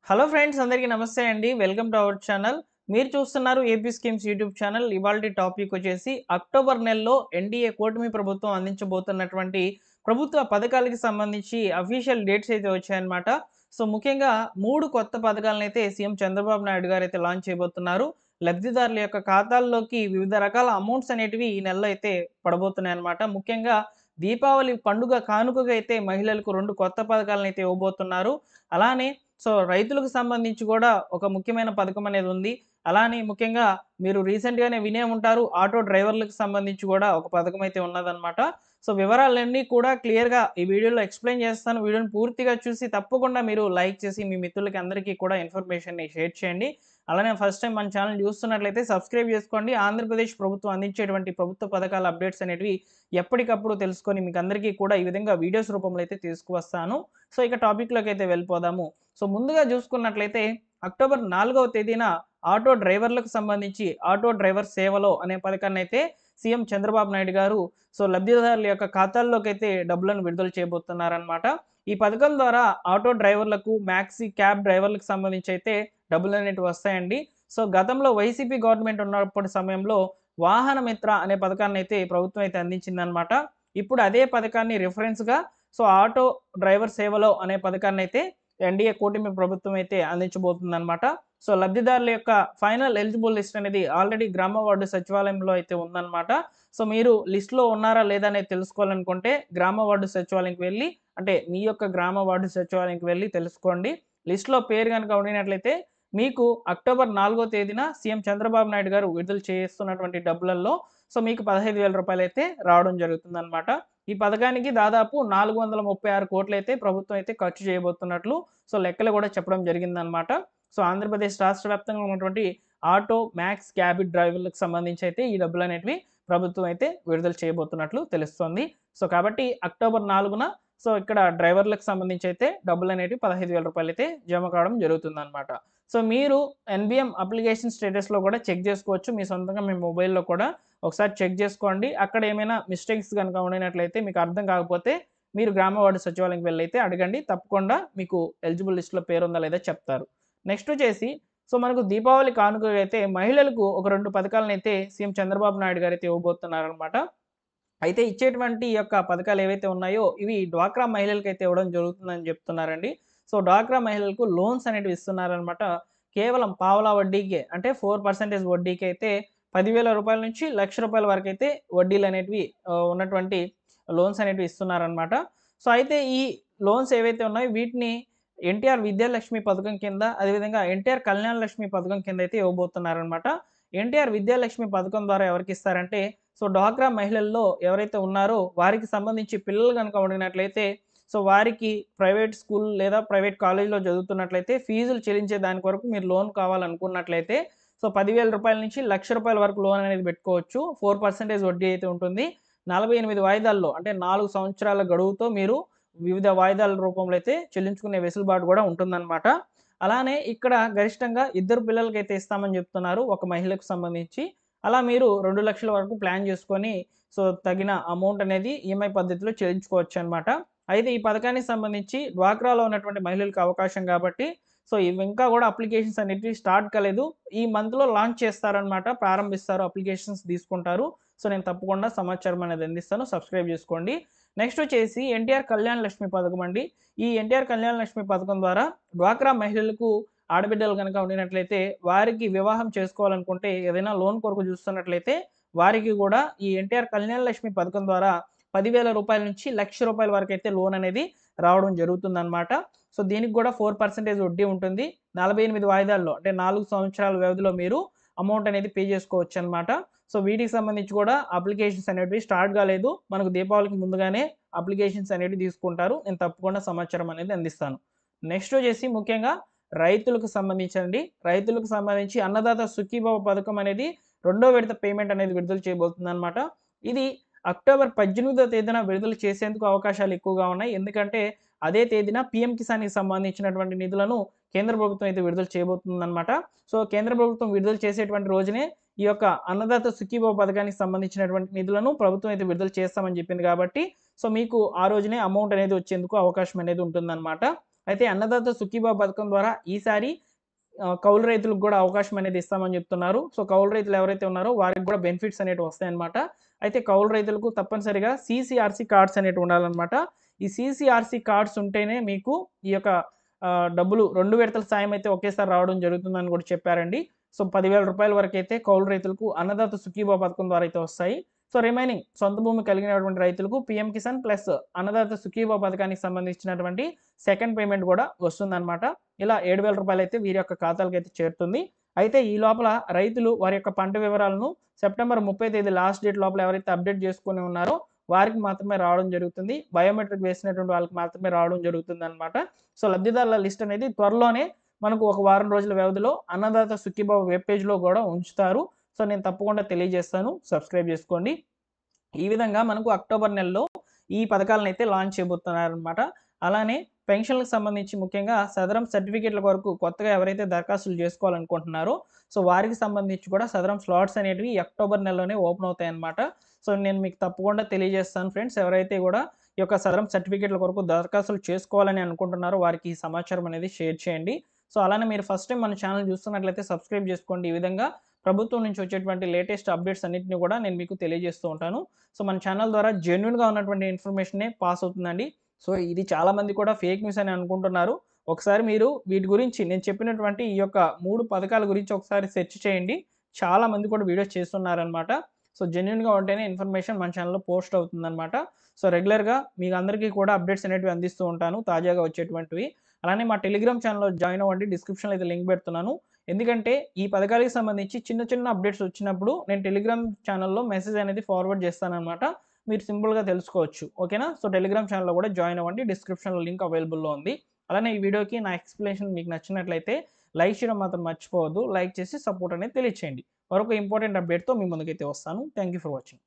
Hello friends, అందరికీ నమస్తే అండి. Welcome to our channel. మీరు చూస్తున్నారు ఏపీ స్కీమ్స్ యూట్యూబ్ ఛానల్. ఇవాల్టి టాపిక్ వచ్చేసి అక్టోబర్ నెలలో ఎన్డీఏ కూటమి ప్రభుత్వం అందించబోతున్నటువంటి ప్రభుత్వ పథకాలకి సంబంధించి అఫీషియల్ డేట్స్ అయితే వచ్చాయన్నమాట. సో ముఖ్యంగా 3 కొత్త పథకాలనైతే సీఎం చంద్రబాబు నాయుడు గారైతే లాంచ్ చేయబోతున్నారు. లబ్ధిదారుల యొక్క ఖాతాల్లోకి వివిధ రకాల అమౌంట్స్ అనేటివి ఈ నెలలో అయితే పడబోతున్నాయన్నమాట. ముఖ్యంగా దీపావళి పండుగ కానుకగా అయితే మహిళలకు 2 కొత్త పథకాలనైతే ఇవ్వబోతున్నారు. అలానే రైతులకు సంబంధించి కూడా ఒక ముఖ్యమైన పథకం అనేది ఉంది. అలానే ముఖ్యంగా మీరు రీసెంట్‌గానే వినే ఉంటారు. ఆటో డ్రైవర్‌లకు సంబంధించి కూడా ఒక పథకం అయితే ఉన్నదన్నమాట. వివరాలన్నీ కూడా క్లియర్‌గా ఈ వీడియోలో ఎక్స్‌ప్లెయిన్ చేస్తాను. వీడియోని పూర్తిగా చూసి తప్పకుండా మీరు లైక్ చేసి మీ మిత్రులకి అందరికీ కూడా ఇన్ఫర్మేషన్‌ని షేర్ చేయండి. అలానే ఫస్ట్ టైమ్ మన ఛానెల్ చూస్తున్నట్లయితే సబ్స్క్రైబ్ చేసుకోండి. ఆంధ్రప్రదేశ్ ప్రభుత్వం అందించేటువంటి ప్రభుత్వ పథకాల అప్డేట్స్ అనేటివి ఎప్పటికప్పుడు తెలుసుకొని మీకు అందరికీ కూడా ఈ విధంగా వీడియోస్ రూపంలో అయితే తీసుకువస్తాను. ఇక టాపిక్‌లోకి అయితే వెళ్ళిపోదాము. ముందుగా చూసుకున్నట్లయితే అక్టోబర్ 4వ తేదీన ఆటో డ్రైవర్లకు సంబంధించి ఆటో డ్రైవర్ సేవలో అనే పథకాన్నైతే సీఎం చంద్రబాబు నాయుడు గారు లబ్ధిదారుల యొక్క ఖాతాల్లోకైతే డబ్బులను విడుదల చేయబోతున్నారనమాట. ఈ పథకం ద్వారా ఆటో డ్రైవర్లకు, మ్యాక్సీ క్యాబ్ డ్రైవర్లకు సంబంధించి అయితే డబ్బులనేటివి వస్తాయండి. గతంలో వైసీపీ గవర్నమెంట్ ఉన్నప్పటి సమయంలో వాహన మిత్ర అనే పథకాన్నైతే ప్రభుత్వం అయితే అందించిందనమాట. ఇప్పుడు అదే పథకాన్ని రిఫరెన్స్‌గా ఆటో డ్రైవర్ సేవలో అనే పథకాన్నైతే ఎన్డీఏ కూటమి ప్రభుత్వం అయితే అందించబోతుందనమాట. లబ్ధిదారుల యొక్క ఫైనల్ ఎలిజిబుల్ లిస్ట్ అనేది ఆల్రెడీ గ్రామ వార్డు సచివాలయంలో అయితే ఉందనమాట. మీరు లిస్ట్‌లో ఉన్నారా లేదా అనేది తెలుసుకోవాలనుకుంటే గ్రామ వార్డు సచివాలయంకి వెళ్లి, అంటే మీ యొక్క గ్రామ వార్డు సచివాలయంకి వెళ్లి తెలుసుకోండి. లిస్ట్‌లో పేరు గనుక ఉండినట్లయితే మీకు అక్టోబర్ 4వ తేదీన సీఎం చంద్రబాబు నాయుడు గారు విడుదల చేస్తున్నటువంటి డబ్బులలో మీకు రూ. 15,000 అయితే రావడం జరుగుతుందనమాట. ఈ పథకానికి దాదాపు 436 కోట్లయితే ప్రభుత్వం అయితే ఖర్చు చేయబోతున్నట్లు లెక్కలు కూడా చెప్పడం జరిగిందనమాట. ఆంధ్రప్రదేశ్ రాష్ట్ర వ్యాప్తంగా ఉన్నటువంటి ఆటో, మ్యాక్స్, క్యాబ్ డ్రైవర్‌లకు సంబంధించి అయితే ఈ డబ్బులనేటివి ప్రభుత్వం అయితే విడుదల చేయబోతున్నట్లు తెలుస్తోంది. కాబట్టి అక్టోబర్ 4న ఇక్కడ డ్రైవర్‌లకు సంబంధించి అయితే డబ్బులనేటివి రూ. 15,000 అయితే జమ కావడం జరుగుతుందనమాట. మీరు ఎన్‌బీఎం అప్లికేషన్ స్టేటస్‌లో కూడా చెక్ చేసుకోవచ్చు. మీ సొంతంగా మీ మొబైల్‌లో కూడా ఒకసారి చెక్ చేసుకోండి. అక్కడ ఏమైనా మిస్టేక్స్ గనుక ఉండినట్లయితే మీకు అర్థం కాకపోతే మీరు గ్రామ వార్డు సచివాలయంకి వెళ్లైతే అడగండి. తప్పకుండా మీకు ఎలిజిబుల్ లిస్ట్‌లో పేరుందా లేదా చెప్తారు. నెక్స్ట్ వచ్చేసి మనకు దీపావళి కానుకగా అయితే మహిళలకు ఒక 2 పథకాలనైతే సీఎం చంద్రబాబు నాయుడు గారైతే ఇవ్వబోతున్నారనమాట. అయితే ఇచ్చేటువంటి ఈ యొక్క పథకాలు ఏవైతే ఉన్నాయో ఇవి డ్వాక్రా మహిళలకైతే ఇవ్వడం జరుగుతుందని చెప్తున్నారండి. డ్వాక్రా మహిళలకు లోన్స్ అనేటివి ఇస్తున్నారనమాట. కేవలం పావలా వడ్డీకే, అంటే 4% వడ్డీకి అయితే రూ. 10,000 నుంచి రూ. 1,00,000 వరకైతే వడ్డీలనేటివి ఉన్నటువంటి లోన్స్ అనేటివి ఇస్తున్నారనమాట. అయితే ఈ లోన్స్ ఏవైతే ఉన్నాయో వీటిని ఎన్టీఆర్ విద్యాలక్ష్మి పథకం కింద, అదేవిధంగా ఎన్టీఆర్ కళ్యాణ లక్ష్మి పథకం కింద అయితే ఇవ్వబోతున్నారనమాట. ఎన్టీఆర్ విద్యాలక్ష్మి పథకం ద్వారా ఎవరికిస్తారంటే డ్వాక్రా మహిళల్లో ఎవరైతే ఉన్నారో వారికి సంబంధించి పిల్లలు గనుక ఉండినట్లయితే వారికి ప్రైవేట్ స్కూల్ లేదా ప్రైవేట్ కాలేజ్‌లో చదువుతున్నట్లయితే ఫీజులు చెల్లించే దాని కొరకు మీరు లోన్ కావాలనుకున్నట్లయితే రూ. 10,000 నుంచి రూ. 1,00,000 వరకు లోన్ అనేది పెట్టుకోవచ్చు. 4% వడ్డీ అయితే ఉంటుంది. 48 వాయిదాల్లో, అంటే 4 సంవత్సరాల గడువుతో మీరు వివిధ వాయిదాల రూపంలో అయితే చెల్లించుకునే వెసులుబాటు కూడా ఉంటుందన్నమాట. అలానే ఇక్కడ గరిష్టంగా ఇద్దరు పిల్లలకైతే ఇస్తామని చెప్తున్నారు ఒక మహిళకు సంబంధించి. అలా మీరు 2,00,000 వరకు ప్లాన్ చేసుకొని తగిన అమౌంట్ అనేది ఈఎంఐ పద్ధతిలో చెల్లించుకోవచ్చనమాట. అయితే ఈ పథకానికి సంబంధించి డ్వాక్రాలో ఉన్నటువంటి మహిళలకు అవకాశం కాబట్టి ఇవి ఇంకా కూడా అప్లికేషన్స్ అనేటివి స్టార్ట్ కాలేదు. ఈ మంత్‌లో లాంచ్ చేస్తారనమాట. ప్రారంభిస్తారు. అప్లికేషన్స్ తీసుకుంటారు. నేను తప్పకుండా సమాచారం అనేది అందిస్తాను. సబ్స్క్రైబ్ చేసుకోండి. నెక్స్ట్ వచ్చేసి ఎన్టీఆర్ కళ్యాణ లక్ష్మి పథకం అండి. ఈ ఎన్టీఆర్ కళ్యాణ లక్ష్మి పథకం ద్వారా డ్వాక్రా మహిళలకు ఆడబిడ్డలు గనక ఉండినట్లయితే వారికి వివాహం చేసుకోవాలనుకుంటే ఏదైనా లోన్ కొరకు చూస్తున్నట్లయితే వారికి కూడా ఈ ఎన్టీఆర్ కళ్యాణ లక్ష్మి పథకం ద్వారా రూ. 10,000 నుంచి రూ. 1,00,000 వరకైతే లోన్ అనేది రావడం జరుగుతుందనమాట. దీనికి కూడా 4% వడ్డీ ఉంటుంది. 48 వాయిదాల్లో, అంటే 4 సంవత్సరాల వ్యవధిలో మీరు అమౌంట్ అనేది పే చేసుకోవచ్చనమాట. వీటికి సంబంధించి కూడా అప్లికేషన్స్ అనేటివి స్టార్ట్ కాలేదు. మనకు దీపావళికి ముందుగానే అప్లికేషన్స్ అనేటివి తీసుకుంటారు. నేను తప్పకుండా సమాచారం అనేది అందిస్తాను. నెక్స్ట్ వచ్చేసి ముఖ్యంగా రైతులకు సంబంధించండి. రైతులకు సంబంధించి అన్నదాత సుఖీభవ పథకం అనేది రెండో విడత పేమెంట్ అనేది విడుదల చేయబోతుందనమాట. ఇది అక్టోబర్ 18వ తేదీన విడుదల చేసేందుకు అవకాశాలు ఎక్కువగా ఉన్నాయి. ఎందుకంటే అదే తేదీన పీఎం కిసాన్‌కి సంబంధించినటువంటి నిధులను కేంద్ర ప్రభుత్వం అయితే విడుదల చేయబోతుందనమాట. కేంద్ర ప్రభుత్వం విడుదల చేసేటువంటి రోజునే ఈ యొక్క అన్నదాత సుఖీభవ పథకానికి సంబంధించినటువంటి నిధులను ప్రభుత్వం అయితే విడుదల చేస్తామని చెప్పింది కాబట్టి మీకు ఆ రోజునే అమౌంట్ అనేది వచ్చేందుకు అవకాశం అనేది ఉంటుందన్నమాట. అయితే అన్నదాత సుఖీభావ పథకం ద్వారా ఈసారి కౌలు రైతులకు కూడా అవకాశం అనేది ఇస్తామని చెప్తున్నారు. సో, కౌలు రైతులు ఎవరైతే ఉన్నారో వారికి కూడా బెనిఫిట్స్ అనేటివి వస్తాయన్నమాట. అయితే కౌలు రైతులకు తప్పనిసరిగా సీసీఆర్‌సీ కార్డ్స్ అనేటివి ఉండాలన్నమాట. ఈ సీసీఆర్‌సీ కార్డ్స్ ఉంటేనే మీకు ఈ యొక్క డబ్బులు 2 విడతల సాయం అయితే ఒకేసారి రావడం జరుగుతుందని కూడా చెప్పారండి. సో, రూ. 10,000 వరకైతే కౌలు రైతులకు అన్నదాత సుఖీభావ పథకం ద్వారా అయితే వస్తాయి. సో, రిమైనింగ్ సొంత భూమి కలిగినటువంటి రైతులకు పీఎం కిసాన్ ప్లస్ అన్నదాత సుఖీభావ పథకానికి సంబంధించినటువంటి సెకండ్ పేమెంట్ కూడా వస్తుందన్నమాట. ఇలా రూ. 7,000 అయితే వీరి యొక్క ఖాతాలకైతే చేరుతుంది. అయితే ఈ లోపల రైతులు వారి యొక్క పంట వివరాలను సెప్టెంబర్ 30 తేదీ లాస్ట్ డేట్ లోపల ఎవరైతే అప్డేట్ చేసుకొని ఉన్నారో వారికి మాత్రమే రావడం జరుగుతుంది. బయోమెట్రిక్ వేసినటువంటి వాళ్ళకి మాత్రమే రావడం జరుగుతుందన్నమాట. సో, లబ్ధిదారుల లిస్ట్ అనేది త్వరలోనే మనకు ఒక వారం రోజుల వ్యవధిలో అన్నదాత సుఖీభావ వెబ్ పేజ్‌లో గూడా ఉంచుతారు. సో, నేను తప్పకుండా తెలియజేస్తాను. సబ్స్క్రైబ్ జేసుకోండి. ఈ విధంగా మనకు అక్టోబర్ నెలలో ఈ పథకాలనైతే లాంచ్ చేయబోతున్నారనమాట. అలానే పెన్షన్‌లకు సంబంధించి ముఖ్యంగా సదరం సర్టిఫికేట్‌ల కొరకు కొత్తగా ఎవరైతే దరఖాస్తులు చేసుకోవాలనుకుంటున్నారో, సో, వారికి సంబంధించి కూడా సదరం స్లాట్స్ అనేటివి ఈ అక్టోబర్ నెలలోనే ఓపెన్ అవుతాయన్నమాట. సో, నేను మీకు తప్పకుండా తెలియజేస్తాను ఫ్రెండ్స్. ఎవరైతే కూడా ఈ యొక్క సదరం సర్టిఫికేట్‌ల కొరకు దరఖాస్తులు చేసుకోవాలని అనుకుంటున్నారో వారికి ఈ సమాచారం అనేది షేర్ చేయండి. సో, అలానే మీరు ఫస్ట్ టైమ్ మన ఛానెల్ చూస్తున్నట్లయితే సబ్స్క్రైబ్ చేసుకోండి. ఈ విధంగా ప్రభుత్వం నుంచి వచ్చేటువంటి లేటెస్ట్ అప్డేట్స్ అన్నిటిని కూడా నేను మీకు తెలియజేస్తూ ఉంటాను. సో, మన ఛానల్ ద్వారా జెన్యూన్‌గా ఉన్నటువంటి ఇన్ఫర్మేషనే పాస్ అవుతుందండి. సో, ఇది చాలామంది కూడా ఫేక్ న్యూస్ అని అనుకుంటున్నారు. ఒకసారి మీరు వీటి గురించి నేను చెప్పినటువంటి ఈ యొక్క 3 పథకాల గురించి ఒకసారి సెర్చ్ చేయండి. చాలామంది కూడా వీడియోస్ చేస్తున్నారనమాట. సో, జెన్యూన్‌గా ఉంటేనే ఇన్ఫర్మేషన్ మన ఛానెల్‌లో పోస్ట్ అవుతుందనమాట. సో, రెగ్యులర్‌గా మీకు అందరికీ కూడా అప్డేట్స్ అనేటివి అందిస్తూ ఉంటాను తాజాగా వచ్చేటువంటివి. అలానే మా టెలిగ్రామ్ ఛానెల్‌లో జాయిన్ అవ్వండి. డిస్క్రిప్షన్‌లో అయితే లింక్ పెడుతున్నాను. ఎందుకంటే ఈ పథకాలకు సంబంధించి చిన్న చిన్న అప్డేట్స్ వచ్చినప్పుడు నేను టెలిగ్రామ్ ఛానెల్‌లో మెసేజ్ అనేది ఫార్వర్డ్ చేస్తాననమాట. మీరు సింపుల్‌గా తెలుసుకోవచ్చు. ఓకేనా? సో, టెలిగ్రామ్ ఛానెల్‌లో కూడా జాయిన్ అవ్వండి. డిస్క్రిప్షన్‌లో లింక్ అవైలబుల్‌లో ఉంది. అలానే ఈ వీడియోకి నా ఎక్స్‌ప్లనేషన్ మీకు నచ్చినట్లయితే లైక్ చేయడం మాత్రం మర్చిపోవద్దు. లైక్ చేసి సపోర్ట్ అనేది తెలియచేయండి. మరొక ఇంపార్టెంట్ అప్డేట్‌తో మీ ముందుకైతే వస్తాను. Thank you for watching.